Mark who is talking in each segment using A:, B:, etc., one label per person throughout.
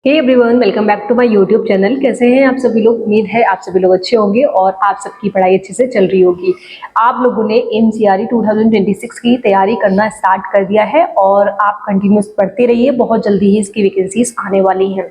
A: Hey everyone, welcome back to my YouTube channel. कैसे हैं आप सभी लोग? उम्मीद है आप सभी लोग अच्छे होंगे और आप सबकी पढ़ाई अच्छे से चल रही होगी। आप लोगों ने एमसीआरटी 2026 की तैयारी करना स्टार्ट कर दिया है और आप कंटिन्यूस पढ़ते रहिए। बहुत जल्दी ही इसकी वैकेंसीज आने वाली हैं।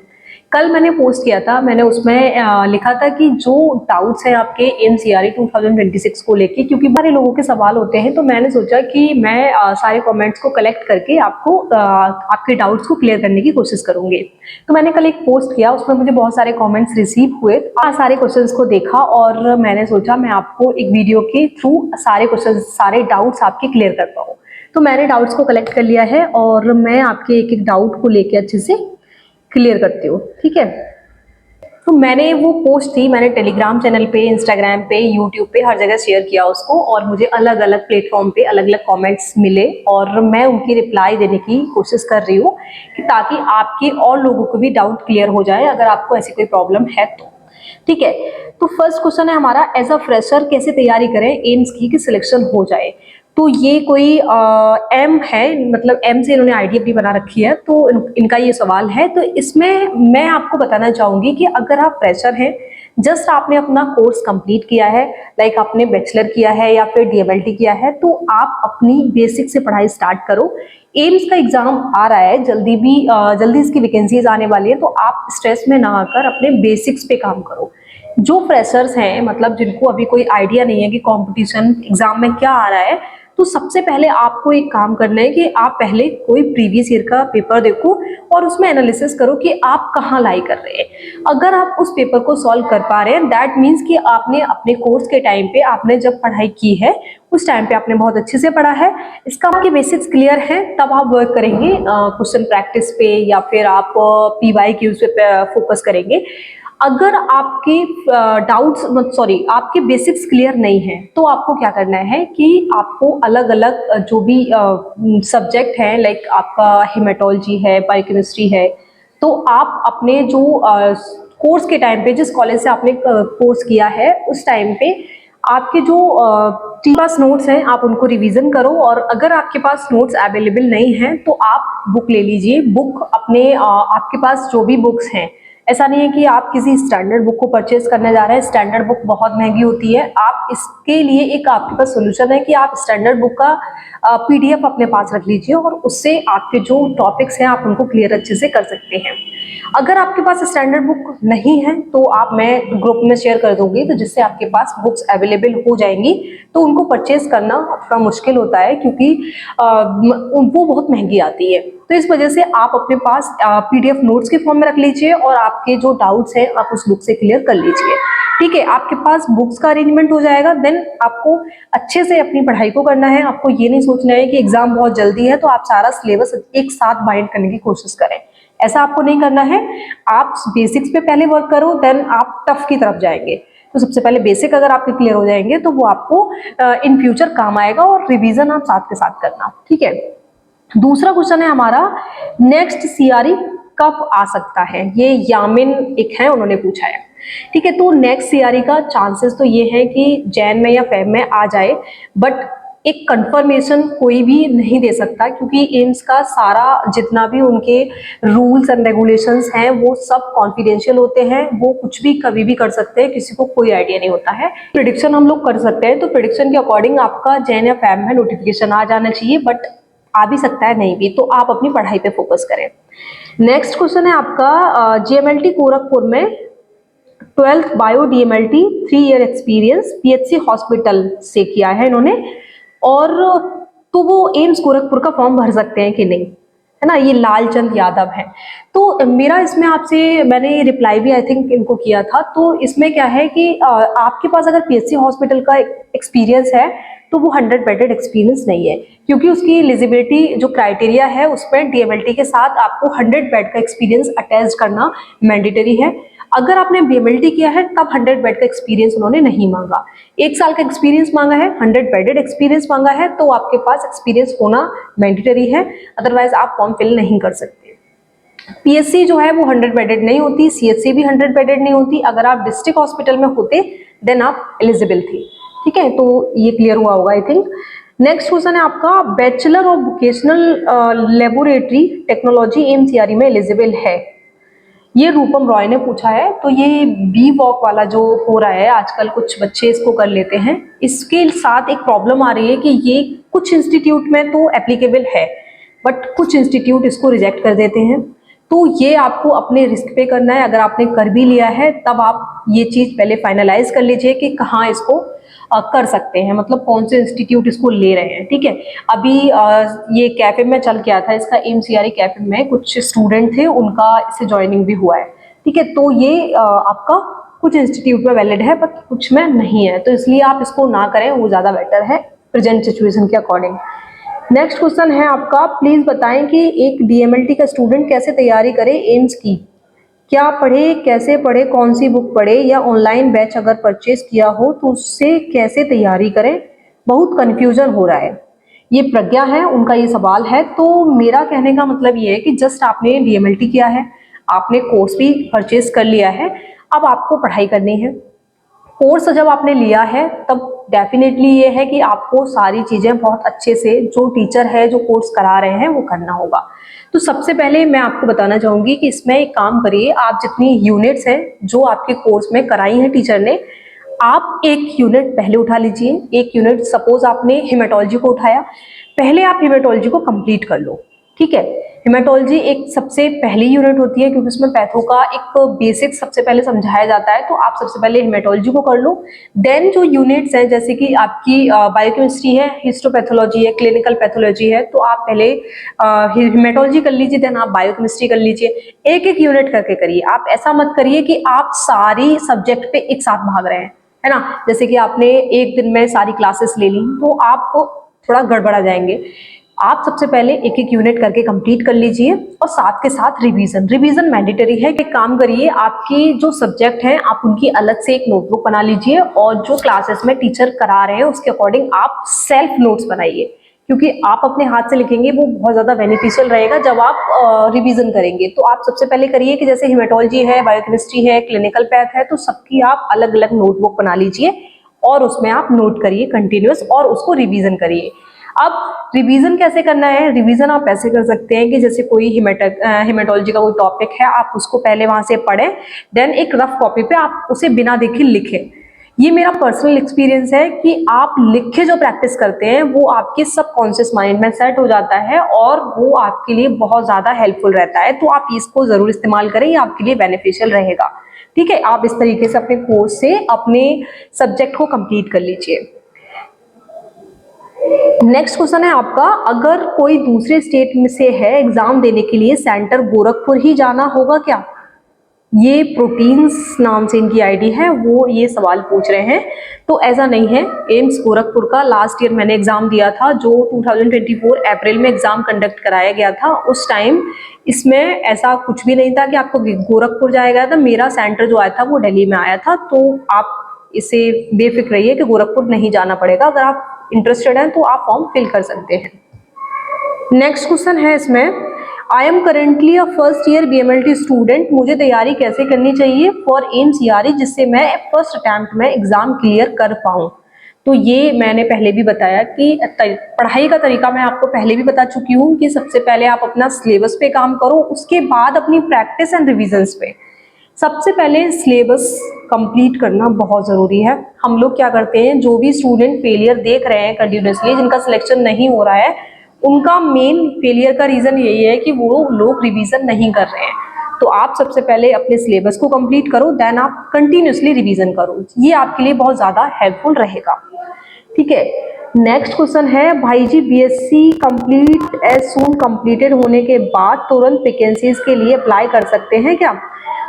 A: कल मैंने पोस्ट किया था, मैंने उसमें लिखा था कि जो डाउट्स हैं आपके एमसीआरटी 2026 को लेके, क्योंकि सारे लोगों के सवाल होते हैं, तो मैंने सोचा कि मैं सारे कमेंट्स को कलेक्ट करके आपको आपके डाउट्स को क्लियर करने की कोशिश करूंगी। तो मैंने कल एक पोस्ट किया, उसमें मुझे बहुत सारे कमेंट्स रिसीव हुए। सारे क्वेश्चंस को देखा और मैंने सोचा मैं आपको एक वीडियो के थ्रू सारे क्वेश्चंस, सारे डाउट्स आपके क्लियर कर पाऊँ। तो मैंने डाउट्स को कलेक्ट कर लिया है और मैं आपके एक एक डाउट को लेके अच्छे से क्लियर करती हूँ, ठीक है। तो मैंने वो पोस्ट थी, मैंने टेलीग्राम चैनल पे, इंस्टाग्राम पे, यूट्यूब पे हर जगह शेयर किया उसको, और मुझे अलग अलग प्लेटफॉर्म पे अलग अलग कमेंट्स मिले और मैं उनकी रिप्लाई देने की कोशिश कर रही हूँ कि ताकि आपके और लोगों को भी डाउट क्लियर हो जाए अगर आपको ऐसी कोई प्रॉब्लम है तो। ठीक है, तो फर्स्ट क्वेश्चन है हमारा, एज अ फ्रेशर कैसे तैयारी करें एम्स की कि सिलेक्शन हो जाए। तो ये कोई एम है, मतलब एम से इन्होंने आईडी अपनी बना रखी है, तो इनका ये सवाल है। तो इसमें मैं आपको बताना चाहूंगी कि अगर आप फ्रेशर हैं, जस्ट आपने अपना कोर्स कंप्लीट किया है, लाइक आपने बैचलर किया है या फिर डीएमएलटी किया है, तो आप अपनी बेसिक से पढ़ाई स्टार्ट करो। एम्स का एग्जाम आ रहा है जल्दी इसकी वैकेंसीज आने वाली है, तो आप स्ट्रेस में ना आकर अपने बेसिक्स पे काम करो। जो फ्रेशर्स हैं, मतलब जिनको अभी कोई आइडिया नहीं है कि कंपटीशन एग्जाम में क्या आ रहा है, तो सबसे पहले आपको एक काम करना है कि आप पहले कोई प्रीवियस ईयर का पेपर देखो और उसमें एनालिसिस करो कि आप कहाँ लाई कर रहे हैं। अगर आप उस पेपर को सॉल्व कर पा रहे हैं, दैट मीन्स कि आपने अपने कोर्स के टाइम पे, आपने जब पढ़ाई की है उस टाइम पे आपने बहुत अच्छे से पढ़ा है, इसका आपके बेसिक्स क्लियर हैं, तब आप वर्क करेंगे क्वेश्चन प्रैक्टिस पे या फिर आप PYQs पे फोकस करेंगे। अगर आपके डाउट्स आपके बेसिक्स क्लियर नहीं है, तो आपको क्या करना है कि आपको अलग अलग जो भी सब्जेक्ट हैं, लाइक आपका हेमेटोलॉजी है, बायोकेमिस्ट्री है, तो आप अपने जो कोर्स के टाइम पे, जिस कॉलेज से आपने कोर्स किया है उस टाइम पे आपके जो पास नोट्स हैं आप उनको रिवीजन करो। और अगर आपके पास नोट्स अवेलेबल नहीं हैं तो आप बुक ले लीजिए। बुक अपने आपके पास जो भी बुक्स हैं, ऐसा नहीं है कि आप किसी स्टैंडर्ड बुक को परचेज करने जा रहे हैं, स्टैंडर्ड बुक बहुत महंगी होती है। आप इसके लिए एक आपके पास सोल्यूशन है कि आप स्टैंडर्ड बुक का PDF अपने पास रख लीजिए और उससे आपके जो टॉपिक्स हैं आप उनको क्लियर अच्छे से कर सकते हैं। अगर आपके पास स्टैंडर्ड बुक नहीं है तो मैं ग्रुप में शेयर कर दूंगी, तो जिससे आपके पास बुक्स अवेलेबल हो जाएंगी। तो उनको परचेज करना थोड़ा मुश्किल होता है क्योंकि वो बहुत महंगी आती है, तो इस वजह से आप अपने पास PDF नोट्स के फॉर्म में रख लीजिए और आपके जो डाउट्स हैं आप उस बुक से क्लियर कर लीजिए। ठीक है, आपके पास बुक्स का अरेंजमेंट हो जाएगा। देन आपको अच्छे से अपनी पढ़ाई को करना है। आपको ये नहीं सोचना है कि एग्जाम बहुत जल्दी है तो आप सारा सिलेबस एक साथ बाइंड करने की कोशिश करें, ऐसा आपको नहीं करना है। आप बेसिक्स पे पहले वर्क करो, देन आप टफ की तरफ जाएंगे। तो सबसे पहले बेसिक अगर आपके क्लियर हो जाएंगे तो वो आपको इन फ्यूचर काम आएगा, और रिवीजन आप साथ के साथ करना। ठीक है, दूसरा क्वेश्चन है हमारा, नेक्स्ट CRE कब आ सकता है? ये यामिन एक है, उन्होंने पूछा है। ठीक है, तो नेक्स्ट CRE का चांसेस तो ये है कि जैन में या फेब में आ जाए, बट एक कंफर्मेशन कोई भी नहीं दे सकता क्योंकि एम्स का सारा जितना भी उनके रूल्स एंड रेगुलेशंस हैं वो सब कॉन्फिडेंशियल होते हैं। वो कुछ भी कभी भी कर सकते हैं, किसी को कोई आइडिया नहीं होता है। प्रिडिक्शन हम लोग कर सकते हैं, तो प्रिडिक्शन के अकॉर्डिंग आपका जैन या फेब में नोटिफिकेशन आ जाना चाहिए, बट आ भी सकता है नहीं भी, तो आप अपनी पढ़ाई पे फोकस करें। नेक्स्ट क्वेश्चन है आपका, GMLT गोरखपुर में 12th bio DMLT 3 year experience PHC hospital से किया है इन्होंने, और तो वो एम्स गोरखपुर का फॉर्म भर सकते हैं कि नहीं, है ना? ये लालचंद यादव है। तो मेरा इसमें आपसे, मैंने रिप्लाई भी आई थिंक इनको किया था। तो इसमें क्या है कि आपके पास अगर PHC हॉस्पिटल का एक्सपीरियंस है तो वो 100 बेडेड एक्सपीरियंस नहीं है, क्योंकि उसकी एलिजिबिलिटी जो क्राइटेरिया है उसमें DMLT के साथ आपको 100 बेड का एक्सपीरियंस अटैच करना मैंडेटरी है। अगर आपने BMLT किया है तब 100 बेड का एक्सपीरियंस उन्होंने नहीं मांगा, 1 साल का एक्सपीरियंस मांगा है, 100 बेडेड एक्सपीरियंस मांगा है, तो आपके पास एक्सपीरियंस होना मैंडेटरी है, अदरवाइज आप फॉर्म फिल नहीं कर सकते। PSC जो है वो 100 बेडेड नहीं होती, CHC भी 100 बेडेड नहीं होती। अगर आप डिस्ट्रिक्ट हॉस्पिटल में होते देन आप एलिजिबल थे। ठीक है, तो ये क्लियर हुआ होगा आई थिंक। नेक्स्ट क्वेश्चन है आपका, bachelor of vocational laboratory technology MCRE में एलिजिबल है? ये रूपम रॉय ने पूछा है। तो ये बी वॉक वाला जो हो रहा है आजकल, कुछ बच्चे इसको कर लेते हैं। इसके साथ एक प्रॉब्लम आ रही है कि ये कुछ इंस्टीट्यूट में तो एप्लीकेबल है, बट कुछ इंस्टीट्यूट इसको रिजेक्ट कर देते हैं। तो ये आपको अपने रिस्क पे करना है। अगर आपने कर भी लिया है तब आप ये चीज़ पहले फाइनलाइज कर लीजिए कि कहाँ इसको कर सकते हैं, मतलब कौन से इंस्टीट्यूट इसको ले रहे हैं। ठीक है, अभी ये कैफे में चल के आया था इसका, एमसीआरई कैफे में कुछ स्टूडेंट थे, उनका इससे ज्वाइनिंग भी हुआ है। ठीक है, तो ये आपका कुछ इंस्टीट्यूट में वैलिड है बट कुछ में नहीं है, तो इसलिए आप इसको ना करें, वो ज़्यादा बेटर है प्रेजेंट सिचुएशन के अकॉर्डिंग। नेक्स्ट क्वेश्चन है आपका, प्लीज बताएं कि एक डीएमएलटी का स्टूडेंट कैसे तैयारी करे एम्स की, क्या पढ़े, कैसे पढ़े, कौन सी बुक पढ़े, या ऑनलाइन बैच अगर परचेज किया हो तो उससे कैसे तैयारी करें, बहुत कंफ्यूजन हो रहा है। ये प्रज्ञा है, उनका ये सवाल है। तो मेरा कहने का मतलब ये है कि जस्ट आपने डीएमएलटी किया है, आपने कोर्स भी परचेज कर लिया है, अब आपको पढ़ाई करनी है। कोर्स जब आपने लिया है तब डेफिनेटली ये है कि आपको सारी चीज़ें बहुत अच्छे से, जो टीचर है जो कोर्स करा रहे हैं वो करना होगा। तो सबसे पहले मैं आपको बताना चाहूँगी कि इसमें एक काम करिए, आप जितनी यूनिट्स हैं जो आपके कोर्स में कराई हैं टीचर ने, आप एक यूनिट पहले उठा लीजिए। एक यूनिट सपोज आपने हेमेटोलॉजी को उठाया, पहले आप हेमेटोलॉजी को कंप्लीट कर लो। ठीक है, हेमेटोलॉजी एक सबसे पहली यूनिट होती है क्योंकि उसमें पैथो का एक बेसिक सबसे पहले समझाया जाता है, तो आप सबसे पहले हेमेटोलॉजी को कर लो। देन जो यूनिट्स हैं जैसे कि आपकी बायोकेमिस्ट्री है, हिस्टोपैथोलॉजी है, क्लिनिकल पैथोलॉजी है, तो आप पहले हेमेटोलॉजी कर लीजिए, देन आप बायोकेमिस्ट्री कर लीजिए। एक एक यूनिट करके करिए, आप ऐसा मत करिए कि आप सारी सब्जेक्ट पे एक साथ भाग रहे हैं, है ना। जैसे कि आपने एक दिन में सारी क्लासेस ले ली तो आप थोड़ा गड़बड़ा जाएंगे। आप सबसे पहले एक एक यूनिट करके कंप्लीट कर लीजिए और साथ के साथ रिवीजन मैंडेटरी है। कि काम करिए, आपकी जो सब्जेक्ट हैं आप उनकी अलग से एक नोटबुक बना लीजिए और जो क्लासेस में टीचर करा रहे हैं उसके अकॉर्डिंग आप सेल्फ नोट्स बनाइए, क्योंकि आप अपने हाथ से लिखेंगे वो बहुत ज़्यादा बेनिफिशियल रहेगा जब आप रिवीजन करेंगे। तो आप सबसे पहले करिए कि जैसे हेमेटोलॉजी है, बायोकेमिस्ट्री है, क्लिनिकल पैथ है, तो सबकी आप अलग अलग नोटबुक बना लीजिए और उसमें आप नोट करिए कंटिन्यूस और उसको रिवीजन करिए। अब रिवीजन कैसे करना है, रिवीजन आप ऐसे कर सकते हैं कि जैसे कोई हेमेटोलॉजी का कोई टॉपिक है, आप उसको पहले वहां से पढ़ें, देन एक रफ कॉपी पे आप उसे बिना देखे लिखें। ये मेरा पर्सनल एक्सपीरियंस है कि आप लिख के जो प्रैक्टिस करते हैं वो आपके सबकॉन्शियस माइंड में सेट हो जाता है और वो आपके लिए बहुत ज़्यादा हेल्पफुल रहता है। तो आप इसको ज़रूर इस्तेमाल करें, ये आपके लिए बेनिफिशियल रहेगा। ठीक है, आप इस तरीके से अपने कोर्स से अपने सब्जेक्ट को कंप्लीट कर लीजिए। नेक्स्ट क्वेश्चन है आपका, अगर कोई दूसरे स्टेट में से है एग्जाम देने के लिए, सेंटर गोरखपुर ही जाना होगा क्या? ये प्रोटीन्स नाम से इनकी आईडी है, वो ये सवाल पूछ रहे हैं। तो ऐसा नहीं है, एम्स गोरखपुर का लास्ट ईयर मैंने एग्जाम दिया था, जो 2024 अप्रैल में एग्जाम कंडक्ट कराया गया था। उस टाइम इसमें ऐसा कुछ भी नहीं था कि आपको गोरखपुर जाया गया था। मेरा सेंटर जो आया था वो दिल्ली में आया था। तो आप इसे बेफिक्र रहिए कि गोरखपुर नहीं जाना पड़ेगा। अगर आप इंटरेस्टेड हैं तो आप फॉर्म फिल कर सकते हैं। नेक्स्ट क्वेश्चन है इसमें, I am currently a first year BMLT student, मुझे तैयारी कैसे करनी चाहिए फॉर एमसीआरई जिससे मैं फर्स्ट अटेम्प्ट में एग्जाम क्लियर कर पाऊँ? तो ये मैंने पहले भी बताया कि पढ़ाई का तरीका मैं आपको पहले भी बता चुकी हूँ कि सबसे पहले आप अपना सिलेबस पे काम करो, उसके बाद अपनी प्रैक्टिस एंड रिविजन्स पे। सबसे पहले सिलेबस कंप्लीट करना बहुत ज़रूरी है। हम लोग क्या करते हैं, जो भी स्टूडेंट फेलियर देख रहे हैं कंटिन्यूसली, जिनका सिलेक्शन नहीं हो रहा है, उनका मेन फेलियर का रीज़न यही है कि वो लोग रिवीजन नहीं कर रहे हैं। तो आप सबसे पहले अपने सिलेबस को कंप्लीट करो, देन आप कंटिन्यूसली रिवीजन करो, ये आपके लिए बहुत ज़्यादा हेल्पफुल रहेगा। ठीक है, नेक्स्ट क्वेश्चन है, भाई जी BSc complete as soon completed होने के बाद तुरंत वैकेंसीज के लिए अप्लाई कर सकते हैं क्या?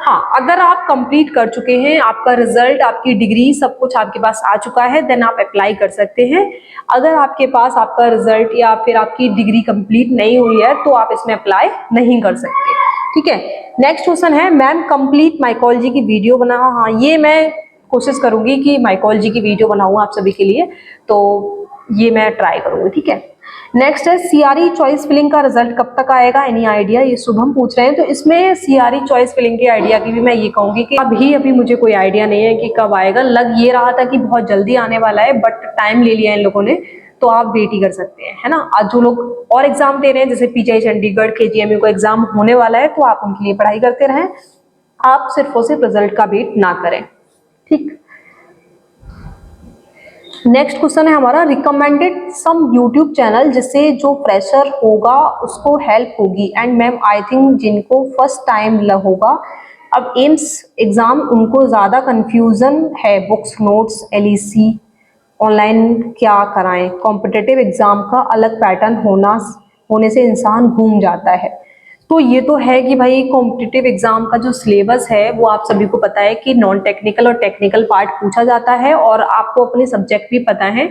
A: हाँ, अगर आप कंप्लीट कर चुके हैं, आपका रिजल्ट, आपकी डिग्री, सब कुछ आपके पास आ चुका है, देन आप अप्लाई कर सकते हैं। अगर आपके पास आपका रिजल्ट या फिर आपकी डिग्री कंप्लीट नहीं हुई है तो आप इसमें अप्लाई नहीं कर सकते। ठीक है, नेक्स्ट क्वेश्चन है, मैम कंप्लीट माइकोलॉजी की वीडियो बना। हाँ, ये मैं कोशिश करूंगी कि माइकोलॉजी की वीडियो बनाऊं आप सभी के लिए, तो ये मैं ट्राई करूंगी। ठीक है, नेक्स्ट है, सीआरई चॉइस फिलिंग का रिजल्ट कब तक आएगा, एनी आइडिया? ये शुभम पूछ रहे हैं। तो इसमें सीआरई चॉइस फिलिंग के आइडिया की भी मैं ये कहूंगी कि अभी मुझे कोई आइडिया नहीं है कि कब आएगा। लग ये रहा था कि बहुत जल्दी आने वाला है, बट टाइम ले लिया इन लोगों ने, तो आप वेट ही कर सकते हैं, है ना। आज जो लोग और एग्जाम दे रहे हैं, जैसे पीजीआई चंडीगढ़, केजीएमयू का एग्जाम होने वाला है, तो आप उनके लिए पढ़ाई करते रहें। आप सिर्फ और सिर्फ रिजल्ट का वेट ना करें। ठीक, नेक्स्ट क्वेश्चन है हमारा, रिकमेंडेड सम यूट्यूब चैनल जिससे जो फ्रेशर होगा उसको हेल्प होगी। एंड मैम आई थिंक जिनको फर्स्ट टाइम होगा, अब एम्स एग्जाम उनको ज़्यादा कंफ्यूजन है, बुक्स नोट्स एलईसी ऑनलाइन क्या कराएं, कॉम्पिटिटिव एग्जाम का अलग पैटर्न होने से इंसान घूम जाता है। तो ये तो है कि भाई कॉम्पिटिटिव एग्जाम का जो सिलेबस है वो आप सभी को पता है कि नॉन टेक्निकल और टेक्निकल पार्ट पूछा जाता है, और आपको अपने सब्जेक्ट भी पता है,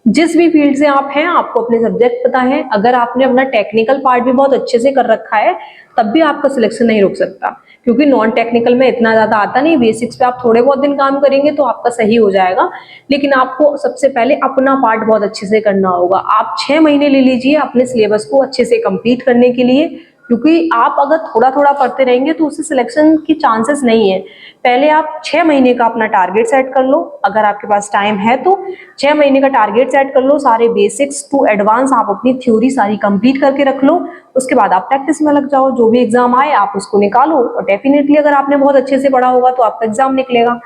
A: जिस भी फील्ड से आप हैं आपको अपने सब्जेक्ट पता है। अगर आपने अपना टेक्निकल पार्ट भी बहुत अच्छे से कर रखा है तब भी आपका सिलेक्शन नहीं रुक सकता, क्योंकि नॉन टेक्निकल में इतना ज्यादा आता नहीं, बेसिक्स पे आप थोड़े बहुत दिन काम करेंगे तो आपका सही हो जाएगा। लेकिन आपको सबसे पहले अपना पार्ट बहुत अच्छे से करना होगा। आप 6 महीने ले लीजिए अपने सिलेबस को अच्छे से कंप्लीट करने के लिए, क्योंकि आप अगर थोड़ा थोड़ा पढ़ते रहेंगे तो उससे सिलेक्शन की चांसेस नहीं है। पहले आप 6 महीने का अपना टारगेट सेट कर लो, अगर आपके पास टाइम है तो 6 महीने का टारगेट सेट कर लो, सारे बेसिक्स टू एडवांस आप अपनी थ्योरी सारी कंप्लीट करके रख लो। उसके बाद आप प्रैक्टिस में लग जाओ, जो भी एग्जाम आए आप उसको निकालो, और डेफिनेटली अगर आपने बहुत अच्छे से पढ़ा होगा तो आपका एग्जाम निकलेगा।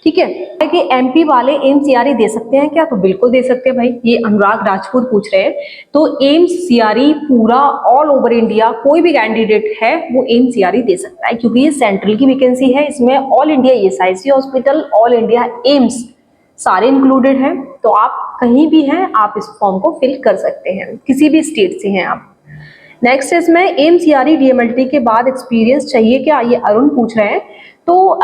A: ठीक है कि एमपी वाले एम्स सीआरई दे सकते हैं क्या? तो बिल्कुल दे सकते हैं भाई, ये अनुराग राजपूत पूछ रहे हैं। तो एम्स सीआरई पूरा ऑल ओवर इंडिया कोई भी कैंडिडेट है वो एम्स सीआरई दे सकता है, क्योंकि ये सेंट्रल की वैकेंसी है, इसमें all India ESIC hospital, all India AIIMS सारे इंक्लूडेड हैं। तो आप कहीं भी हैं आप इस फॉर्म को फिल कर सकते हैं, किसी भी स्टेट से हैं आप। नेक्स्ट इसमें एम्स सीआरई डीएमएलटी के बाद एक्सपीरियंस चाहिए क्या, ये अरुण पूछ रहे हैं। तो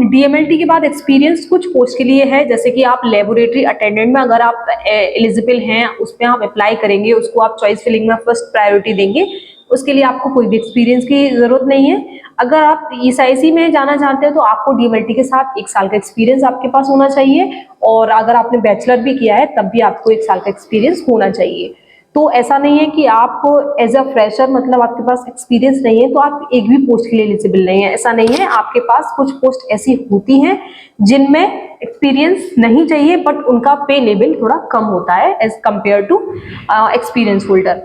A: डीएमएलटी के बाद एक्सपीरियंस कुछ पोस्ट के लिए है, जैसे कि आप लेबोरेटरी अटेंडेंट में अगर आप एलिजिबल हैं उस पर आप अप्लाई करेंगे, उसको आप चॉइस फिलिंग में फर्स्ट प्रायोरिटी देंगे, उसके लिए आपको कोई भी एक्सपीरियंस की जरूरत नहीं है। अगर आप ईएसआईसी में जाना चाहते हैं तो आपको डीएमएलटी के साथ 1 साल का एक्सपीरियंस आपके पास होना चाहिए, और अगर आपने बैचलर भी किया है तब भी आपको 1 साल का एक्सपीरियंस होना चाहिए। तो ऐसा नहीं है कि आप एज अ फ्रेशर मतलब आपके पास एक्सपीरियंस नहीं है तो आप एक भी पोस्ट के लिए एलिजिबल नहीं है, ऐसा नहीं है। आपके पास कुछ पोस्ट ऐसी होती हैं जिनमें एक्सपीरियंस नहीं चाहिए बट उनका पे लेवल थोड़ा कम होता है as compare to experience holder.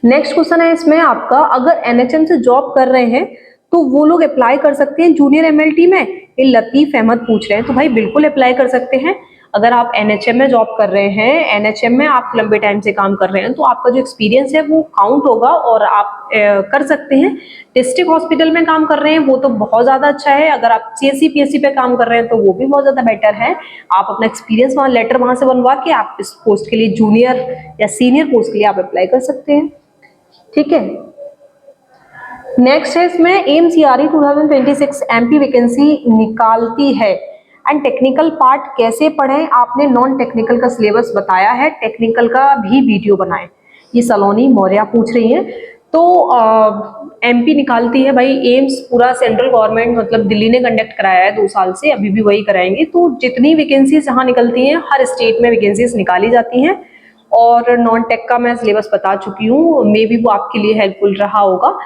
A: Next question है इसमें आपका, अगर एनएचएम से जॉब कर रहे हैं तो वो लोग अप्लाई कर सकते हैं जूनियर एमएलटी में, ये लतीफ अहमद पूछ रहे हैं। तो भाई बिल्कुल अप्लाई कर सकते हैं। अगर आप एनएचएम में जॉब कर रहे हैं, एनएचएम में आप लंबे टाइम से काम कर रहे हैं, तो आपका जो एक्सपीरियंस है वो काउंट होगा और आप कर सकते हैं। डिस्ट्रिक्ट हॉस्पिटल में काम कर रहे हैं वो तो बहुत ज्यादा अच्छा है, अगर आप सीएससी पीएससी पे काम कर रहे हैं तो वो भी बहुत ज्यादा बेटर है। आप अपना एक्सपीरियंस वहाँ लेटर वहां से बनवा के आप इस पोस्ट के लिए जूनियर या सीनियर पोस्ट के लिए आप अप्लाई कर सकते हैं। ठीक है, नेक्स्ट है इसमें एम्स सीआरई 2026 एमपी वैकेंसी निकालती है एंड टेक्निकल पार्ट कैसे पढ़ें? आपने नॉन टेक्निकल का सिलेबस बताया है, टेक्निकल का भी वीडियो बनाएं। ये सलोनी मौर्य पूछ रही हैं। तो एमपी निकालती है भाई, एम्स पूरा सेंट्रल गवर्नमेंट मतलब दिल्ली ने कंडक्ट कराया है 2 साल से, अभी भी वही कराएंगे। तो जितनी वैकेंसीज यहाँ निकलती हैं हर स्टेट में वैकेंसीज निकाली जाती हैं, और नॉन टेक का मैं सिलेबस बता चुकी हूँ, मे बी वो आपके लिए हेल्पफुल रहा होगा,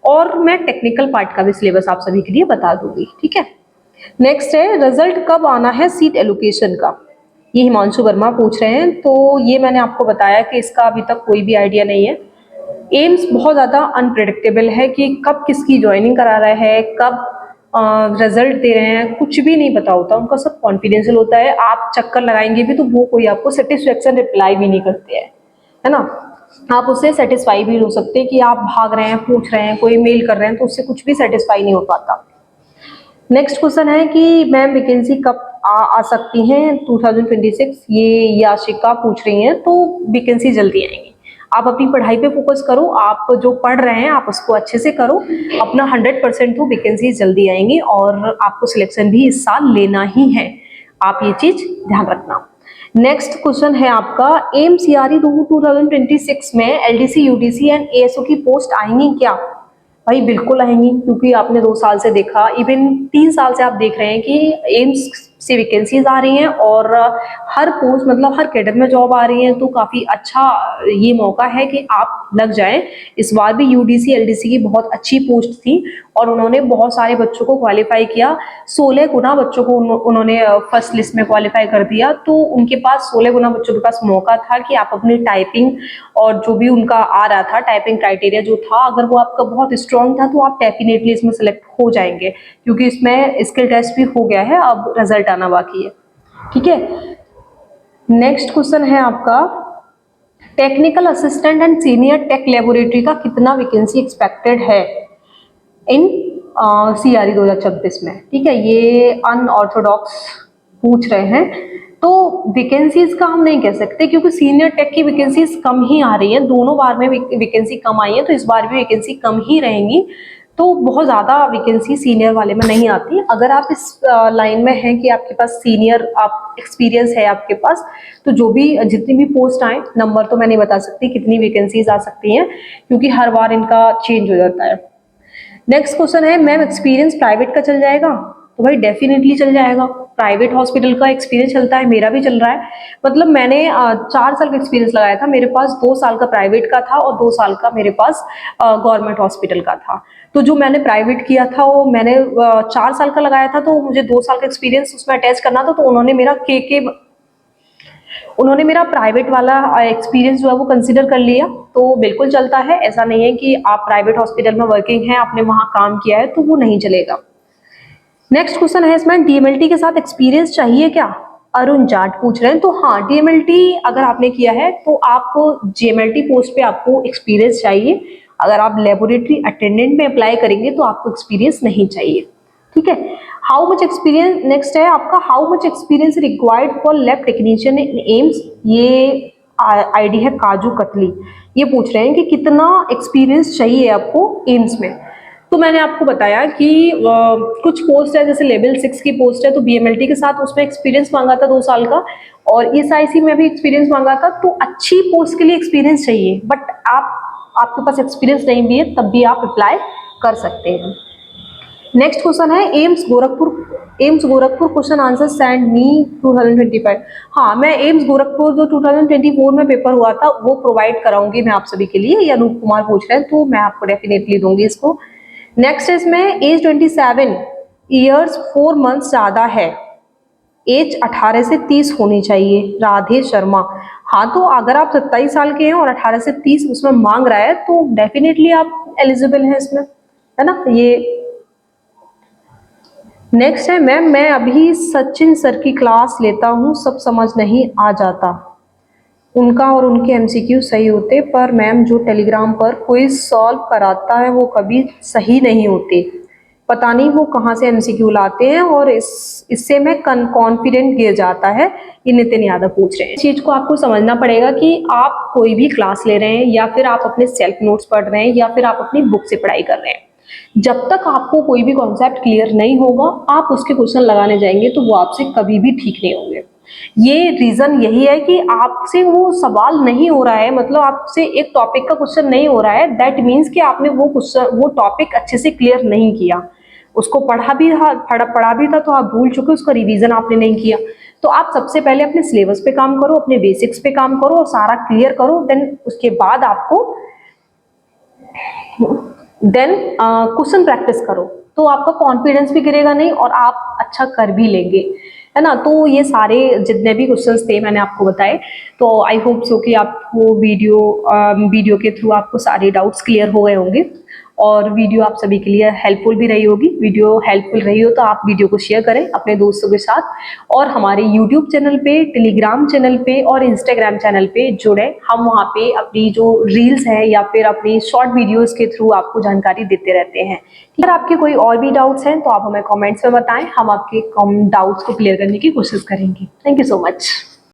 A: और मैं टेक्निकल पार्ट का भी सिलेबस आप सभी के लिए बता दूंगी। ठीक है, नेक्स्ट है रिजल्ट कब आना है सीट एलोकेशन का, ये हिमांशु वर्मा पूछ रहे हैं। तो ये मैंने आपको बताया कि इसका अभी तक कोई भी आइडिया नहीं है। एम्स बहुत ज़्यादा अनप्रेडिक्टेबल है कि कब किसकी ज्वाइनिंग करा रहा है, कब रिजल्ट दे रहे हैं, कुछ भी नहीं पता होता, उनका सब कॉन्फिडेंशियल होता है। आप चक्कर लगाएंगे भी तो वो कोई आपको सेटिस्फेक्शन रिप्लाई भी नहीं करते हैं, है ना। आप उससे सेटिस्फाई भी हो सकते कि आप भाग रहे हैं, पूछ रहे हैं, कोई मेल कर रहे हैं, तो उससे कुछ भी सेटिस्फाई नहीं हो पाता। नेक्स्ट क्वेश्चन है कि मैम वैकेंसी कब आ सकती हैं 2026, ये याशिका पूछ रही हैं। तो वैकेंसी जल्दी आएंगी, आप अपनी पढ़ाई पे फोकस करो, आप जो पढ़ रहे हैं आप उसको अच्छे से करो, अपना 100% हो, वैकेंसी जल्दी आएंगी और आपको सिलेक्शन भी इस साल लेना ही है, आप ये चीज ध्यान रखना। नेक्स्ट क्वेश्चन है आपका, एम्स सीआरई 2026 में एलडीसी यूडीसी एंड एएसओ की पोस्ट आएंगी क्या? भाई बिल्कुल आएंगी, क्योंकि आपने 2 साल से देखा, इवन 3 साल से आप देख रहे हैं कि एम्स से वैकेंसीज आ रही हैं और हर पोस्ट मतलब हर कैडर में जॉब आ रही है। तो काफी अच्छा ये मौका है कि आप लग जाएं। इस बार भी यूडीसी एलडीसी की बहुत अच्छी पोस्ट थी और उन्होंने बहुत सारे बच्चों को क्वालिफाई किया, 16 गुना बच्चों को उन्होंने फर्स्ट लिस्ट में क्वालिफाई कर दिया। तो उनके पास 16 गुना बच्चों के पास मौका था कि आप अपनी टाइपिंग और जो भी उनका आ रहा था टाइपिंग क्राइटेरिया जो था, अगर वो आपका बहुत स्ट्रांग था तो आप डेफिनेटली इसमें सेलेक्ट हो जाएंगे, क्योंकि इसमें स्किल टेस्ट भी हो गया है, अब रिजल्ट आना बाकी है। ठीक है, नेक्स्ट क्वेश्चन है आपका, technical assistant and senior tech laboratory का कितना वैकेंसी एक्सपेक्टेड है इन CRE 2026 में। ठीक है, ये अनऑर्थोडॉक्स पूछ रहे हैं, तो वैकेंसीज का हम नहीं कह सकते, क्योंकि सीनियर टेक की वैकेंसीज कम ही आ रही हैं, दोनों बार में वैकेंसी कम आई है, तो इस बार भी वैकेंसी कम ही रहेंगी, तो बहुत ज़्यादा वैकेंसी सीनियर वाले में नहीं आती। अगर आप इस लाइन में हैं कि आपके पास सीनियर आप एक्सपीरियंस है आपके पास, तो जो भी जितनी भी पोस्ट आए, नंबर तो मैं नहीं बता सकती कितनी वैकेंसीज आ सकती हैं, क्योंकि हर बार इनका चेंज हो जाता है। नेक्स्ट क्वेश्चन है, मैम एक्सपीरियंस प्राइवेट का चल जाएगा? तो भाई डेफिनेटली चल जाएगा, प्राइवेट हॉस्पिटल का एक्सपीरियंस चलता है, मेरा भी चल रहा है। मतलब मैंने 4 साल का एक्सपीरियंस लगाया था, मेरे पास 2 साल का प्राइवेट का था और 2 साल का मेरे पास गवर्नमेंट हॉस्पिटल का था। तो जो मैंने प्राइवेट किया था वो मैंने 4 साल का लगाया था, तो मुझे 2 साल का एक्सपीरियंस उसमें अटैच करना था, तो उन्होंने मेरा प्राइवेट वाला एक्सपीरियंस जो है वो कंसिडर कर लिया, तो बिल्कुल चलता है। ऐसा नहीं है कि आप प्राइवेट हॉस्पिटल में वर्किंग हैं, आपने वहां काम किया है तो वो नहीं चलेगा। नेक्स्ट क्वेश्चन है इसमें, DMLT के साथ एक्सपीरियंस चाहिए क्या? अरुण जाट पूछ रहे हैं। तो हाँ, DMLT अगर आपने किया है तो आप GMLT पोस्ट पे आपको एक्सपीरियंस चाहिए। अगर आप लेबोरेटरी अटेंडेंट में अप्लाई करेंगे तो आपको एक्सपीरियंस नहीं चाहिए। ठीक है, हाउ मच एक्सपीरियंस, नेक्स्ट है आपका, how much experience required for lab technician in AIIMS. ये आईडी है काजू कतली, ये पूछ रहे हैं कि कितना एक्सपीरियंस चाहिए आपको एम्स में। तो मैंने आपको बताया कि कुछ पोस्ट है, जैसे लेवल 6 की पोस्ट है, तो BMLT के साथ उसमें एक्सपीरियंस मांगा था 2 साल का, और SIC में भी एक्सपीरियंस मांगा था। तो अच्छी पोस्ट के लिए एक्सपीरियंस चाहिए, बट आपके पास एक्सपीरियंस नहीं भी है तब भी आप अप्लाई कर सकते हैं। नेक्स्ट क्वेश्चन है, AIIMS Gorakhpur question answer send me 2025। हाँ, मैं एम्स गोरखपुर जो 2024 में पेपर हुआ था वो प्रोवाइड कराऊंगी मैं आप सभी के लिए। ये अनूप कुमार पूछ रहे हैं, तो मैं आपको डेफिनेटली दूंगी इसको। नेक्स्ट इसमें एज 27 ईयर्स 4 मंथ्स ज्यादा है, एज 18 से 30 होनी चाहिए, राधे शर्मा। हाँ, तो अगर आप 27 साल के हैं और 18 से 30 उसमें मांग रहा है तो डेफिनेटली आप एलिजिबल हैं इसमें, है ना। ये नेक्स्ट है, मैम मैं अभी सचिन सर की क्लास लेता हूँ, सब समझ नहीं आ जाता, उनका और उनके MCQ सही होते, पर मैम जो टेलीग्राम पर क्विज सॉल्व कराता है वो कभी सही नहीं होते, पता नहीं वो कहाँ से MCQ लाते हैं, और इससे मैं कॉन्फिडेंट गिर जाता है। ये नितिन यादव पूछ रहे हैं। इस चीज़ को आपको समझना पड़ेगा कि आप कोई भी क्लास ले रहे हैं, या फिर आप अपने सेल्फ नोट्स पढ़ रहे हैं, या फिर आप अपनी बुक से पढ़ाई कर रहे हैं, जब तक आपको कोई भी कॉन्सेप्ट क्लियर नहीं होगा आप उसके क्वेश्चन लगाने जाएंगे तो वो आपसे कभी भी ठीक नहीं होंगे। ये रीजन यही है कि आपसे वो सवाल नहीं हो रहा है, मतलब आपसे एक टॉपिक का क्वेश्चन नहीं हो रहा है, दैट मीन्स कि आपने वो टॉपिक अच्छे से क्लियर नहीं किया, उसको पढ़ा भी था तो आप भूल चुके, उसका रिवीजन आपने नहीं किया। तो आप सबसे पहले अपने सिलेबस पे काम करो, अपने बेसिक्स पे काम करो और सारा क्लियर करो, देन उसके बाद आपको क्वेश्चन प्रैक्टिस करो, तो आपका कॉन्फिडेंस भी गिरेगा नहीं और आप अच्छा कर भी लेंगे, है ना। तो ये सारे जितने भी क्वेश्चंस थे मैंने आपको बताए, तो आई होप सो कि आपको वीडियो के थ्रू आपको सारे डाउट्स क्लियर हो गए होंगे, और वीडियो आप सभी के लिए हेल्पफुल भी रही होगी। वीडियो हेल्पफुल रही हो तो आप वीडियो को शेयर करें अपने दोस्तों के साथ, और हमारे यूट्यूब चैनल पे, टेलीग्राम चैनल पे और इंस्टाग्राम चैनल पे जुड़े। हम वहाँ पे अपनी जो रील्स है या फिर अपनी शॉर्ट वीडियोस के थ्रू आपको जानकारी देते रहते हैं। अगर आपके कोई और भी डाउट्स हैं तो आप हमें कमेंट्स में बताएं, हम आपके डाउट्स को क्लियर करने की कोशिश करेंगे। Thank you so much.